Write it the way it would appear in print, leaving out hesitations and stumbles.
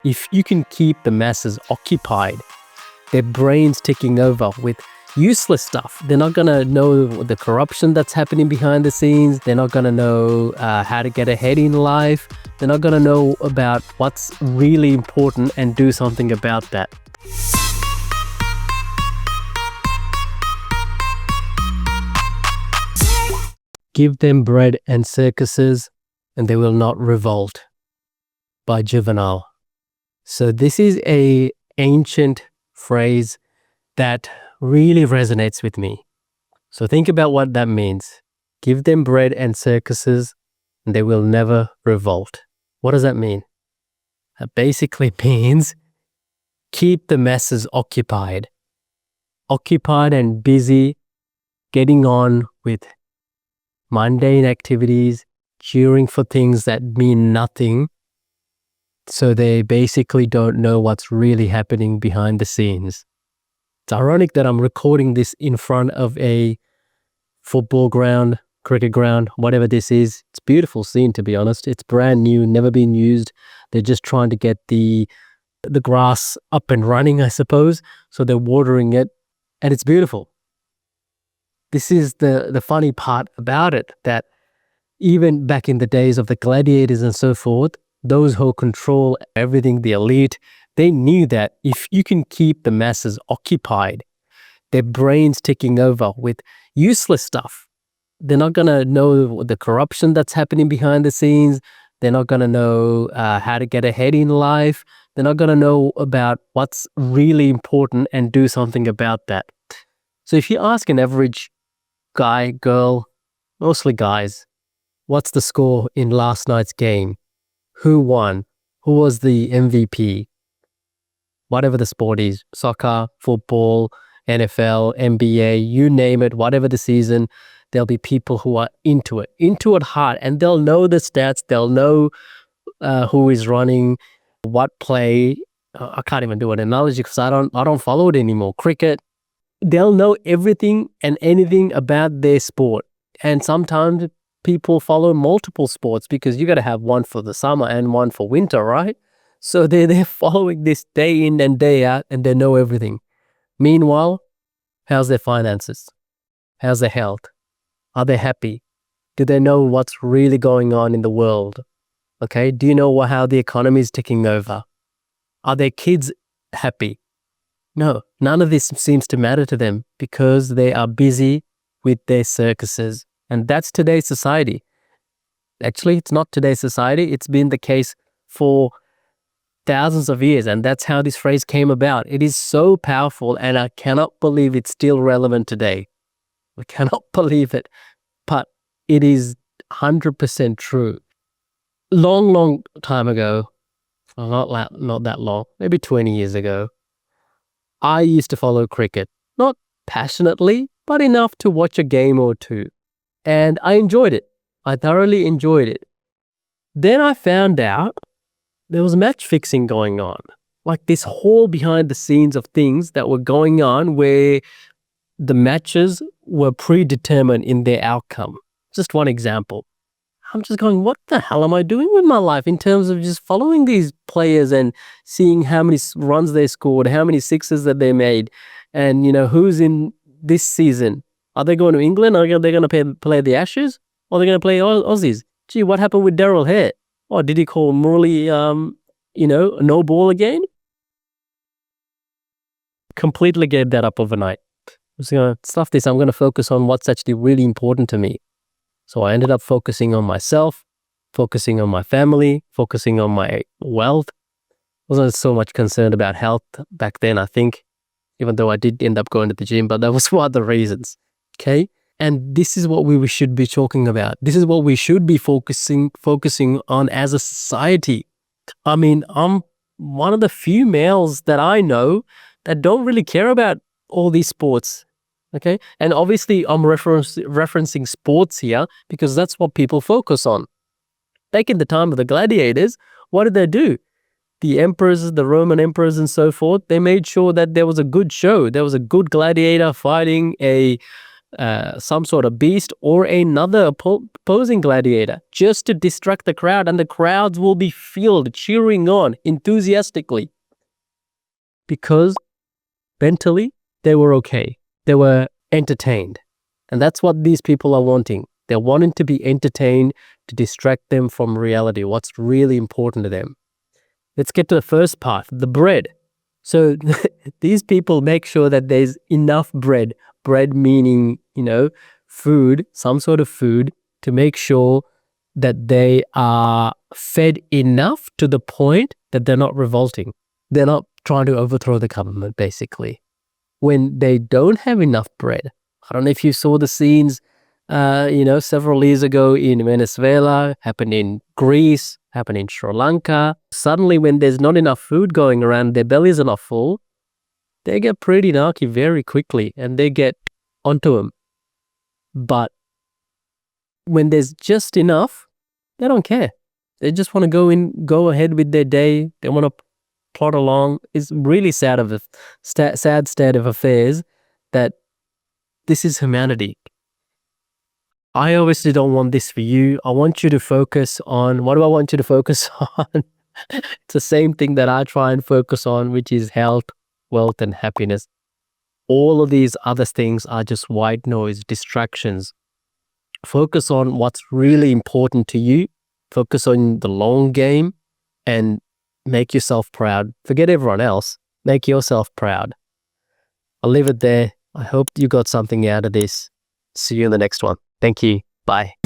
If you can keep the masses occupied, their brains ticking over with useless stuff, they're not going to know the corruption that's happening behind the scenes. They're not going to know how to get ahead in life. They're not going to know about what's really important and do something about that. Give them bread and circuses, and they will not revolt, by Juvenal. So this is an ancient phrase that really resonates with me. So think about what that means. Give them bread and circuses, and they will never revolt. What does that mean? That basically means keep the masses occupied and busy, getting on with mundane activities, cheering for things that mean nothing, so they basically don't know what's really happening behind the scenes. It's ironic that I'm recording this in front of a football ground, cricket ground, whatever this is. It's a beautiful scene, to be honest. It's brand new, never been used. They're just trying to get the grass up and running, I suppose. So they're watering it, and it's beautiful. This is the funny part about it, that even back in the days of the gladiators and so forth, those who control everything, the elite, they knew that if you can keep the masses occupied, their brains ticking over with useless stuff, they're not going to know the corruption that's happening behind the scenes. They're not going to know how to get ahead in life. They're not going to know about what's really important and do something about that. So if you ask an average guy, girl, mostly guys, what's the score in last night's game? Who won? Who was the MVP? Whatever the sport is, soccer, football, NFL, NBA, you name it, whatever the season, there'll be people who are into it hard, and they'll know the stats, they'll know who is running, what play. I can't even do an analogy because I don't follow it anymore. Cricket, they'll know everything and anything about their sport. And sometimes people follow multiple sports because you got to have one for the summer and one for winter, right? So they're following this day in and day out, and they know everything. Meanwhile, how's their finances? How's their health? Are they happy? Do they know what's really going on in the world? Okay, do you know how the economy is ticking over? Are their kids happy? No, none of this seems to matter to them because they are busy with their circuses. And that's today's society. Actually, it's not today's society. It's been the case for thousands of years. And that's how this phrase came about. It is so powerful, and I cannot believe it's still relevant today. I cannot believe it. But it is 100% true. Long time ago, well, not that long, maybe 20 years ago, I used to follow cricket. Not passionately, but enough to watch a game or two. And I enjoyed it. I thoroughly enjoyed it. Then I found out there was match fixing going on. Like this whole behind the scenes of things that were going on where the matches were predetermined in their outcome. Just one example. I'm just going, what the hell am I doing with my life in terms of just following these players and seeing how many runs they scored, how many sixes that they made, and who's in this season. Are they going to England? Are they going to play the Ashes? Or are they going to play Aussies? Gee, what happened with Daryl Hare? Oh, did he call Murali, no ball again? Completely gave that up overnight. I was going to stuff this. I'm going to focus on what's actually really important to me. So I ended up focusing on myself, focusing on my family, focusing on my wealth. Wasn't so much concerned about health back then, I think, even though I did end up going to the gym, but that was for other reasons. Okay. And this is what we should be talking about. This is what we should be focusing on as a society. I mean, I'm one of the few males that I know that don't really care about all these sports. Okay. And obviously I'm referencing sports here because that's what people focus on. Back in the time of the gladiators, what did they do? The emperors, the Roman emperors and so forth, they made sure that there was a good show. There was a good gladiator fighting a some sort of beast or another opposing gladiator just to distract the crowd, and the crowds will be filled, cheering on enthusiastically because mentally they were okay. They were entertained. And that's what these people are wanting. They're wanting to be entertained to distract them from reality, what's really important to them. Let's get to the first part, the bread. So these people make sure that there's enough bread. Bread meaning, food, some sort of food, to make sure that they are fed enough to the point that they're not revolting. They're not trying to overthrow the government, basically. When they don't have enough bread, I don't know if you saw the scenes, several years ago in Venezuela, happened in Greece, happened in Sri Lanka. Suddenly, when there's not enough food going around, their bellies are not full, they get pretty narky very quickly and they get onto them. But when there's just enough, they don't care. They just want to go ahead with their day. They want to plod along. It's really sad state of affairs that this is humanity. I obviously don't want this for you. I want you to focus on, what do I want you to focus on? It's the same thing that I try and focus on, which is health, wealth, and happiness. All of these other things are just white noise, distractions. Focus on what's really important to you. Focus on the long game and make yourself proud. Forget everyone else. Make yourself proud. I'll leave it there. I hope you got something out of this. See you in the next one. Thank you. Bye.